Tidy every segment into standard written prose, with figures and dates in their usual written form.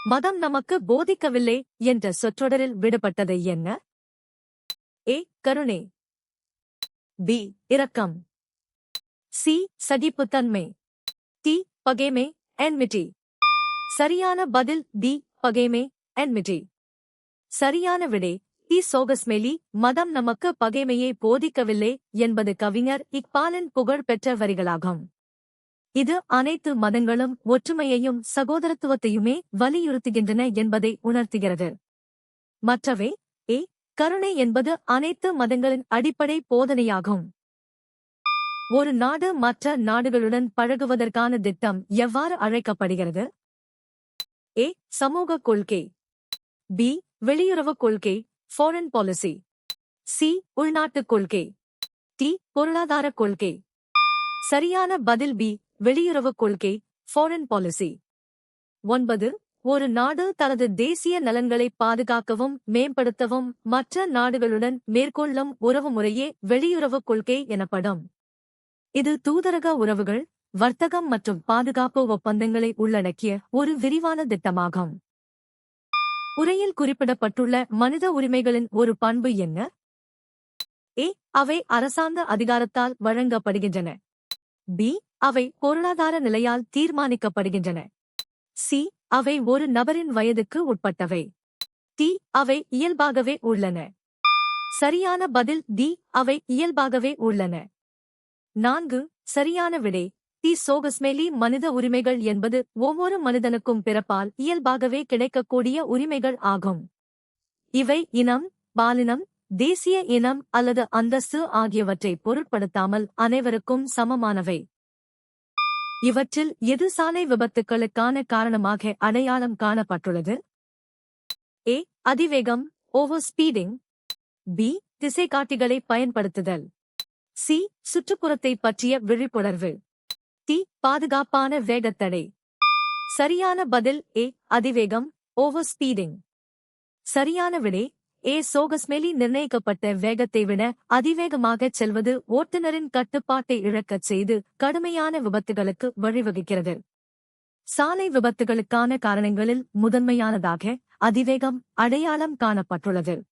மதம் நமக்கு போதிக்கவில்லை என்ற சொற்றொடரில் விடுபட்டது என்ன? ஏ. கருணை. பி. இரக்கம். சி. சகிப்புத்தன்மை. டி. பகைமை, என்மிட்டி. சரியான பதில் டி. பகைமை, என்மிட்டி. சரியான விடை டி. சோகஸ்மெலி. மதம் நமக்கு பகைமையை போதிக்கவில்லை என்பது கவிஞர் இக்பாலின் புகழ் பெற்ற வரிகளாகும். இது அனைத்து மதங்களும் ஒற்றுமையையும் சகோதரத்துவத்தையுமே வலியுறுத்துகின்றன என்பதை உணர்த்துகிறது. மற்றவை ஏ. கருணை என்பது அனைத்து மதங்களின் அடிப்படை போதனையாகும். ஒரு நாடு மற்ற நாடுகளுடன் பழகுவதற்கான திட்டம் எவ்வாறு அழைக்கப்படுகிறது? ஏ. சமூக கொள்கை. பி. வெளியுறவுக் கொள்கை, ஃபாரின் பாலிசி. சி. உள்நாட்டுக் கொள்கை. டி. பொருளாதாரக் கொள்கை. சரியான பதில் பி. வெளியுறவுக் கொள்கை, ஃபாரின் பாலிசி. 9. ஒரு நாடு தனது தேசிய நலன்களை பாதுகாக்கவும் மேம்படுத்தவும் மற்ற நாடுகளுடன் மேற்கொள்ளும் உறவுமுறையே வெளியுறவுக் கொள்கை எனப்படும். இது தூதரக உறவுகள், வர்த்தகம் மற்றும் பாதுகாப்பு ஒப்பந்தங்களை உள்ளடக்கிய ஒரு விரிவான திட்டமாகும். உரையில் குறிப்பிடப்பட்டுள்ள மனித உரிமைகளின் ஒரு பண்பு என்ன? ஏ. அவை அரசாங்க அதிகாரத்தால் வழங்கப்படுகின்றன. பி. அவை பொருளாதார நிலையால் தீர்மானிக்கப்படுகின்றன. சி. அவை ஒரு நபரின் வயதுக்கு உட்பட்டவை. டி. அவை இயல்பாகவே உள்ளன. சரியான பதில் டி. அவை இயல்பாகவே உள்ளன. 4. சரியான விடை டி. சோகஸ்மெலி. மனித உரிமைகள் என்பது ஒவ்வொரு மனிதனுக்கும் பிறப்பால் இயல்பாகவே கிடைக்கக்கூடிய உரிமைகள் ஆகும். இவை இனம், பாலினம், தேசிய இனம் அல்லது அந்தஸ்து ஆகியவற்றை பொருட்படுத்தாமல் அனைவருக்கும் சமமானவை. இவற்றில் எது சாலை விபத்துக்களுக்கான காரணமாக அடையாளம் காணப்பட்டுள்ளது? ஏ. அதிவேகம், ஓவர் ஸ்பீடிங். பி. திசைகாட்டிகளை பயன்படுத்துதல். சி. சுற்றுப்புறத்தை பற்றிய விழிப்புணர்வு. டி. பாதுகாப்பான வேகத்தடை. சரியான பதில் ஏ. அதிவேகம், ஓவர் ஸ்பீடிங். சரியான விடை ஏ. சோகஸ்மெலி. நிர்ணயிக்கப்பட்ட வேகத்தை விட அதிவேகமாகச் செல்வது ஓட்டுநரின் கட்டுப்பாட்டை இழக்கச் செய்து கடுமையான விபத்துகளுக்கு வழிவகுக்கிறது. சாலை விபத்துகளுக்கான காரணங்களில் முதன்மையானதாக அதிவேகம் அடையாளம் காணப்பட்டுள்ளது.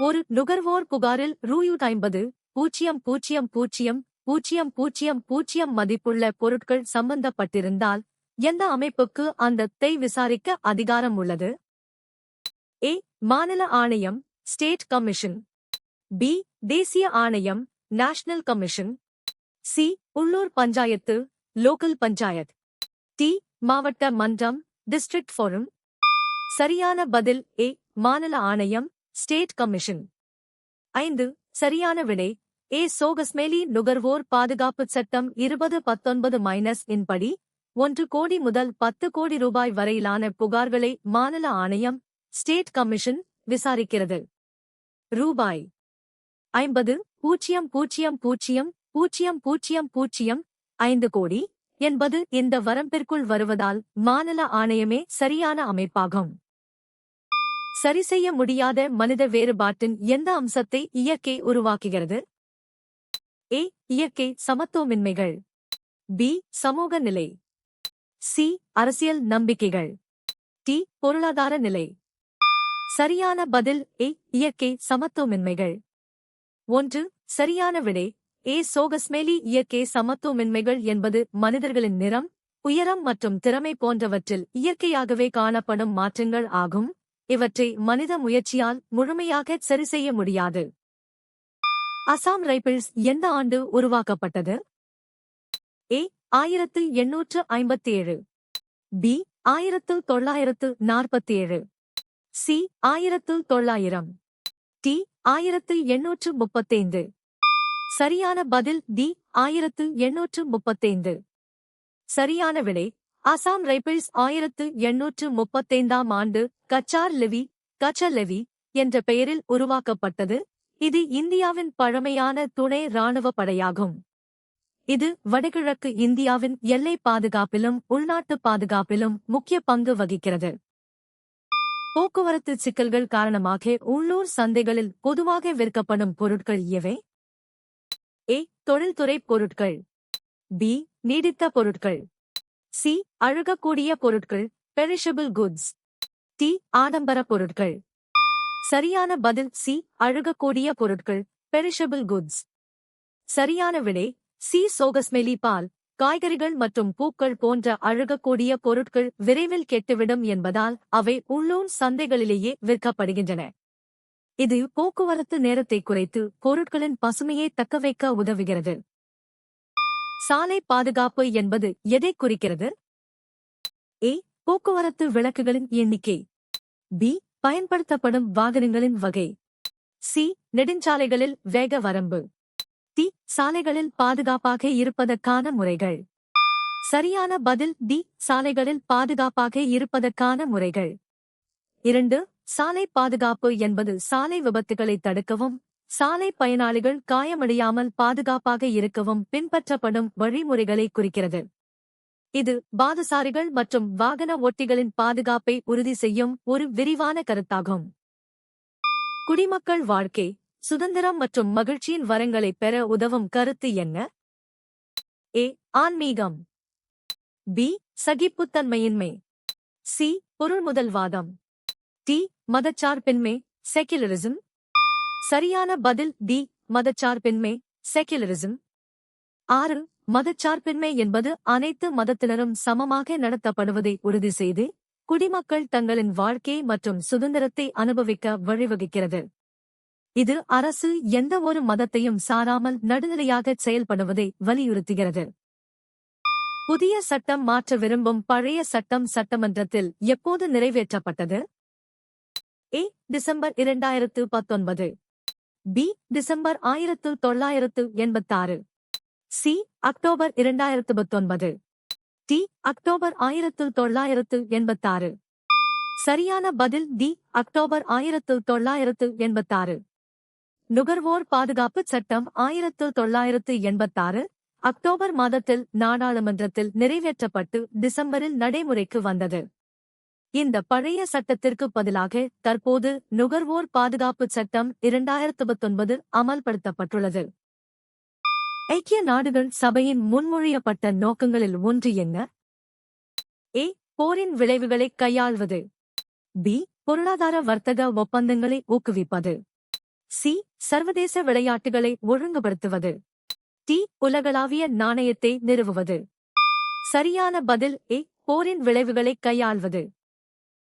ஒரு நுகர்வோர் புகாரில் ரூ.50,000,000,000 மதிப்புள்ள பொருட்கள் சம்பந்தப்பட்டிருந்தால் எந்த அமைப்புக்கு அந்த விசாரிக்க அதிகாரம் உள்ளது? ஏ. மாநில ஆணையம், ஸ்டேட் கமிஷன். பி. தேசிய ஆணையம், நேஷனல் கமிஷன். சி. உள்ளூர் பஞ்சாயத்து, லோக்கல் பஞ்சாயத். டி. மாவட்ட மன்றம், டிஸ்ட்ரிக்ட் ஃபோரம். சரியான பதில் ஏ. மாநில ஆணையம், ஸ்டேட் கமிஷன். 5. சரியான விடை ஏ. சோகஸ்மெலி. நுகர்வோர் பாதுகாப்புச் சட்டம் 2019 இன் படி 1 கோடி முதல் 10 கோடி ரூபாய் வரையிலான புகார்களை மாநில ஆணையம், ஸ்டேட் கமிஷன் விசாரிக்கிறது. ரூபாய் 50,000,000,000,5 கோடி என்பது இந்த வரம்பிற்குள் வருவதால் மாநில ஆணையமே சரியான அமைப்பாகும். சரிசெய்ய முடியாத மனித வேறுபாட்டின் எந்த அம்சத்தை இயற்கை உருவாக்குகிறது? ஏ. இயற்கை சமத்துவமின்மைகள். பி. சமூக நிலை. சி. அரசியல் நம்பிக்கைகள். டி. பொருளாதார நிலை. சரியான பதில் ஏ. இயற்கை சமத்துவமின்மைகள். 1. சரியான விடை ஏ. சோகஸ்மெலி. இயற்கை சமத்துவமின்மைகள் என்பது மனிதர்களின் நிறம், உயரம் மற்றும் திறமை போன்றவற்றில் இயற்கையாகவே காணப்படும் மாற்றங்கள் ஆகும். இவற்றை மனித முயற்சியால் முழுமையாகச் சரிசெய்ய முடியாது. அசாம் ரைபிள்ஸ் எந்த ஆண்டு உருவாக்கப்பட்டது? ஏ. 1857. பி. 1947. சி. 1900. டி. 1835. சரியான பதில் டி. 1835. சரியான விடை அசாம் ரைபிள்ஸ் 1835 ஆண்டு கச்சார் லெவி என்ற பெயரில் உருவாக்கப்பட்டது. இது இந்தியாவின் பழமையான துணை இராணுவ படையாகும். இது வடகிழக்கு இந்தியாவின் எல்லை பாதுகாப்பிலும் உள்நாட்டு பாதுகாப்பிலும் முக்கிய பங்கு வகிக்கிறது. போக்குவரத்து சிக்கல்கள் காரணமாக உள்ளூர் சந்தைகளில் பொதுவாக விற்கப்படும் பொருட்கள் எவை? ஏ. தொழில்துறை பொருட்கள். பி. நீடித்த பொருட்கள். சி. அழுகக்கூடிய பொருட்கள். Perishable goods. டி. ஆடம்பர பொருட்கள். சரியான பதில் சி. அழுகக்கூடிய பொருட்கள், பெரிஷபிள் குட்ஸ். சரியான விடை சி. சோகஸ்மெலி. பால், காய்கறிகள் மற்றும் பூக்கள் போன்ற அழுகக்கூடிய பொருட்கள் விரைவில் கெட்டுவிடும் என்பதால் அவை உள்ளூர் சந்தைகளிலேயே விற்கப்படுகின்றன. இது போக்குவரத்து நேரத்தை குறைத்து பொருட்களின் பசுமையை தக்கவைக்க உதவுகிறது. சாலை பாதுகாப்பு என்பது எதை குறிக்கிறது? ஏ. போக்குவரத்து விளக்குகளின் எண்ணிக்கை. பி. பயன்படுத்தப்படும் வாகனங்களின் வகை. சி. நெடுஞ்சாலைகளில் வேக வரம்பு. டி. சாலைகளில் பாதுகாப்பாக இருப்பதற்கான முறைகள். சரியான பதில் டி. சாலைகளில் பாதுகாப்பாக இருப்பதற்கான முறைகள். 2. சாலை பாதுகாப்பு என்பது சாலை விபத்துகளை தடுக்கவும் சாலை பயனாளிகள் காயமடையாமல் பாதுகாப்பாக இருக்கவும் பின்பற்றப்படும் வழிமுறைகளை குறிக்கிறது. இது பாதசாரிகள் மற்றும் வாகன ஓட்டிகளின் பாதுகாப்பை உறுதி செய்யும் ஒரு விரிவான கருத்தாகும். குடிமக்கள் வாழ்க்கை, சுதந்திரம் மற்றும் மகிழ்ச்சியின் வரங்களை பெற உதவும் கருத்து என்ன? ஏ. ஆன்மீகம். பி. சகிப்புத்தன்மையின்மை. சி. பொருள்முதல்வாதம். டி. மதச்சார்பின்மை, செக்யுலரிசம். சரியான பதில் டி. மதச்சார்பின்மை, செக்யுலரிசம். 6. மதச்சார்பின்மை என்பது அனைத்து மதத்தினரும் சமமாக நடத்தப்படுவதை உறுதி செய்து குடிமக்கள் தங்களின் வாழ்க்கை மற்றும் சுதந்திரத்தை அனுபவிக்க வழிவகுக்கிறது. இது அரசு எந்த ஒரு மதத்தையும் சாராமல் நடுநிலையாக செயல்படுவதை வலியுறுத்துகிறது. புதிய சட்டம் மாற்ற விரும்பும் பழைய சட்டம் சட்டமன்றத்தில் எப்போது நிறைவேற்றப்பட்டது? A. December 2019. B. December 1986. C. October 2019. D. October 1986. சரியான பதில் டி. அக்டோபர் 1986. நுகர்வோர் பாதுகாப்பு சட்டம் 1986 அக்டோபர் மாதத்தில் நாடாளுமன்றத்தில் நிறைவேற்றப்பட்டு டிசம்பரில் நடைமுறைக்கு வந்தது. இந்த பழைய சட்டத்திற்கு பதிலாக தற்போது நுகர்வோர் பாதுகாப்பு சட்டம் 2019 அமல்படுத்தப்பட்டுள்ளது. ஐக்கிய நாடுகள் சபையின் முன்மொழியப்பட்ட நோக்கங்களில் ஒன்று என்ன? ஏ. போரின் விளைவுகளை கையாள்வது. பி. பொருளாதார வர்த்தக ஒப்பந்தங்களை ஊக்குவிப்பது. சி. சர்வதேச விளையாட்டுகளை ஒழுங்குபடுத்துவது. டி. உலகளாவிய நாணயத்தை நிறுவுவது. சரியான பதில் ஏ. போரின் விளைவுகளை கையாள்வது.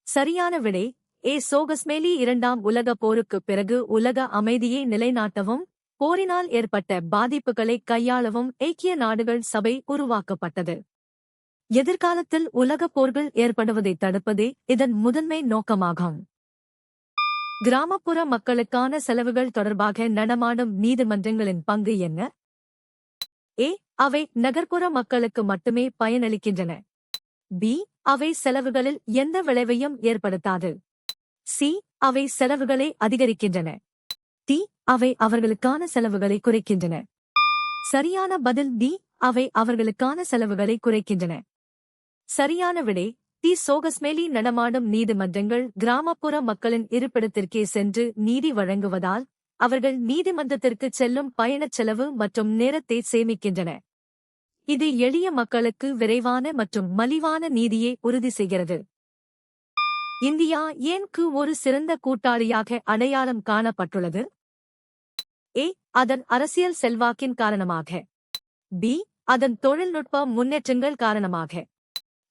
சரியான விடை ஏ. சோகஸ்மெலி. இரண்டாம் உலகப் போருக்குப் பிறகு உலக அமைதியை நிலைநாட்டவும் போரினால் ஏற்பட்ட பாதிப்புகளை கையாளவும் ஐக்கிய நாடுகள் சபை உருவாக்கப்பட்டது. எதிர்காலத்தில் உலகப் போர்கள் ஏற்படுவதை தடுப்பதே இதன் முதன்மை நோக்கமாகும். கிராமப்புற மக்களுக்கான செலவுகள் தொடர்பாக நடமாடும் நீதிமன்றங்களின் பங்கு என்ன? ஏ. அவை நகர்ப்புற மக்களுக்கு மட்டுமே பயனளிக்கின்றன. பி. அவை செலவுகளில் எந்த விளைவையும் ஏற்படுத்தாது. சி. அவை செலவுகளை அதிகரிக்கின்றன. டி. அவை அவர்களுக்கான செலவுகளை குறைக்கின்றன. சரியான பதில் டி. அவை அவர்களுக்கான செலவுகளை குறைக்கின்றன. சரியான விடை டி. சோகஸ்மெலி. நடமாடும் நீதிமன்றங்கள் கிராமப்புற மக்களின் இருப்பிடத்திற்கே சென்று நீதி வழங்குவதால் அவர்கள் நீதிமன்றத்திற்கு செல்லும் பயணச் செலவு மற்றும் நேரத்தை சேமிக்கின்றன. இது எளிய மக்களுக்கு விரைவான மற்றும் மலிவான நீதியை உறுதி செய்கிறது. இந்தியா ஏன் ஒரு சிறந்த கூட்டாளியாக அடையாளம் காணப்பட்டுள்ளது? ஏ. அதன் அரசியல் செல்வாக்கின் காரணமாக. பி. அதன் தொழில்நுட்ப முன்னேற்றங்கள் காரணமாக.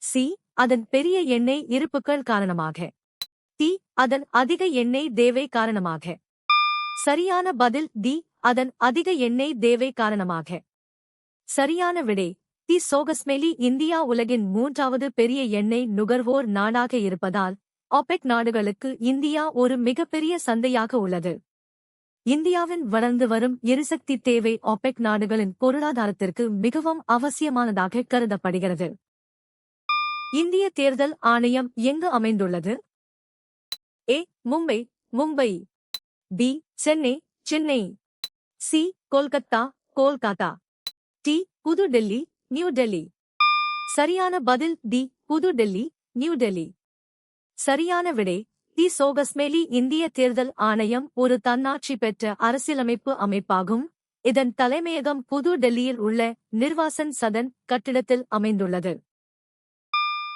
சி. அதன் பெரிய எண்ணெய் இருப்புக்கள் காரணமாக. டி. அதன் அதிக எண்ணெய் தேவை காரணமாக. சரியான பதில் டி. அதன் அதிக எண்ணெய் தேவை காரணமாக. சரியான விடை டி. சோகஸ்மெலி. இந்தியா உலகின் 3வது பெரிய எண்ணெய் நுகர்வோர் நாடாக இருப்பதால் ஒபெக் நாடுகளுக்கு இந்தியா ஒரு மிகப்பெரிய சந்தையாக உள்ளது. இந்தியாவின் வளர்ந்து வரும் எரிசக்தி தேவை ஒபெக் நாடுகளின் பொருளாதாரத்திற்கு மிகவும் அவசியமானதாக கருதப்படுகிறது. இந்திய தேர்தல் ஆணையம் எங்கு அமைந்துள்ளது? A. Mumbai, Mumbai. B. Chennai, Chennai. C. Kolkata, Kolkata. D. புது டெல்லி, நியூ டெல்லி. சரியான பதில் டி. புது டெல்லி, நியூ டெல்லி. சரியான விடை டி. சோகஸ்மெலி. இந்திய தேர்தல் ஆணையம் ஒரு தன்னாட்சி பெற்ற அரசியலமைப்பு அமைப்பாகும். இதன் தலைமையகம் புது டெல்லியில் உள்ள நிர்வாசன் சதன் கட்டிடத்தில் அமைந்துள்ளது.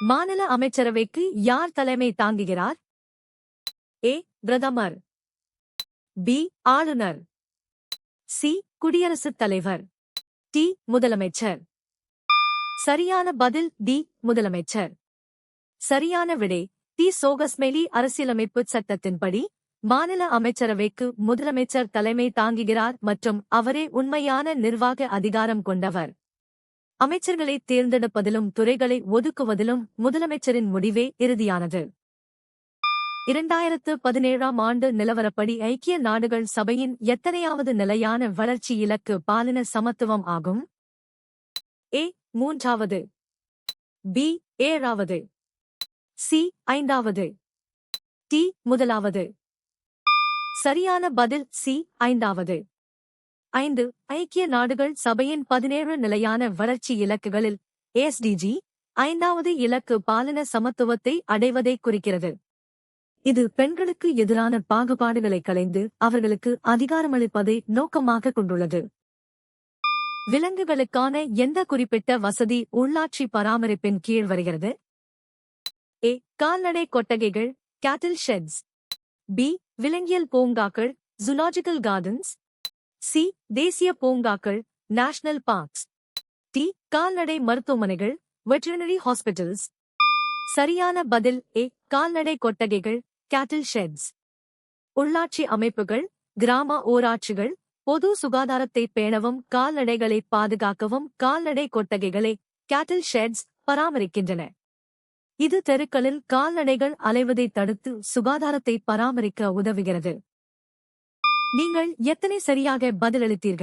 மாநில அமைச்சரவைக்கு யார் தலைமை தாங்குகிறார்? ஏ. பிரதமர். பி. ஆளுநர். சி. குடியரசுத் தலைவர். டி. முதலமைச்சர். சரியான பதில் டி. முதலமைச்சர். சரியான விடை டி. சோகஸ்மெலி. அரசியலமைப்பு சட்டத்தின்படி மாநில அமைச்சரவைக்கு முதலமைச்சர் தலைமை தாங்குகிறார் மற்றும் அவரே உண்மையான நிர்வாக அதிகாரம் கொண்டவர். அமைச்சர்களை தேர்ந்தெடுப்பதிலும் துறைகளை ஒதுக்குவதிலும் முதலமைச்சரின் முடிவே இறுதியானது. 2017ஆம் ஆண்டு நிலவரப்படி ஐக்கிய நாடுகள் சபையின் எத்தனையாவது நிலையான வளர்ச்சி இலக்கு பாலின சமத்துவம் ஆகும்? ஏ. 3வது. பி. 7வது. சி. 5வது. டி. 1வது. சரியான பதில் சி. 5வது. 5. ஐக்கிய நாடுகள் சபையின் 17 நிலையான வளர்ச்சி இலக்குகளில் SDG 5வது இலக்கு பாலின சமத்துவத்தை அடைவதை குறிக்கிறது. இது பெண்களுக்கு எதிரான பாகுபாடுகளை களைந்து அவர்களுக்கு அதிகாரமளிப்பதை நோக்கமாக கொண்டுள்ளது. விலங்குகளுக்கான எந்த குறிப்பிட்ட வசதி உள்ளாட்சி பராமரிப்பின் கீழ் வருகிறது? ஏ. கால்நடை கொட்டகைகள் கேட்டில் ஷெட்ஸ். பி. விலங்கியல் பூங்காக்கள் ஜூலாஜிக்கல் கார்டன்ஸ். சி. தேசிய பூங்காக்கள் நேஷனல் பார்க்ஸ். டி. கால்நடை மருத்துவமனைகள் வெட்டரினரி ஹாஸ்பிட்டல்ஸ். சரியான பதில் ஏ. கால்நடை கொட்டகைகள் கேட்டில் ஷெட்ஸ். உள்ளாட்சி அமைப்புகள் கிராம ஊராட்சிகள் பொது சுகாதாரத்தை பேணவும் கால்நடைகளை பாதுகாக்கவும் கால்நடை கொட்டகைகளை கேட்டில் ஷெட்ஸ் பராமரிக்கின்றன. இது தெருக்களில் கால்நடைகள் அலைவதை தடுத்து சுகாதாரத்தை பராமரிக்க உதவுகிறது. நீங்கள் எத்தனை சரியாக பதிலளித்தீர்கள்?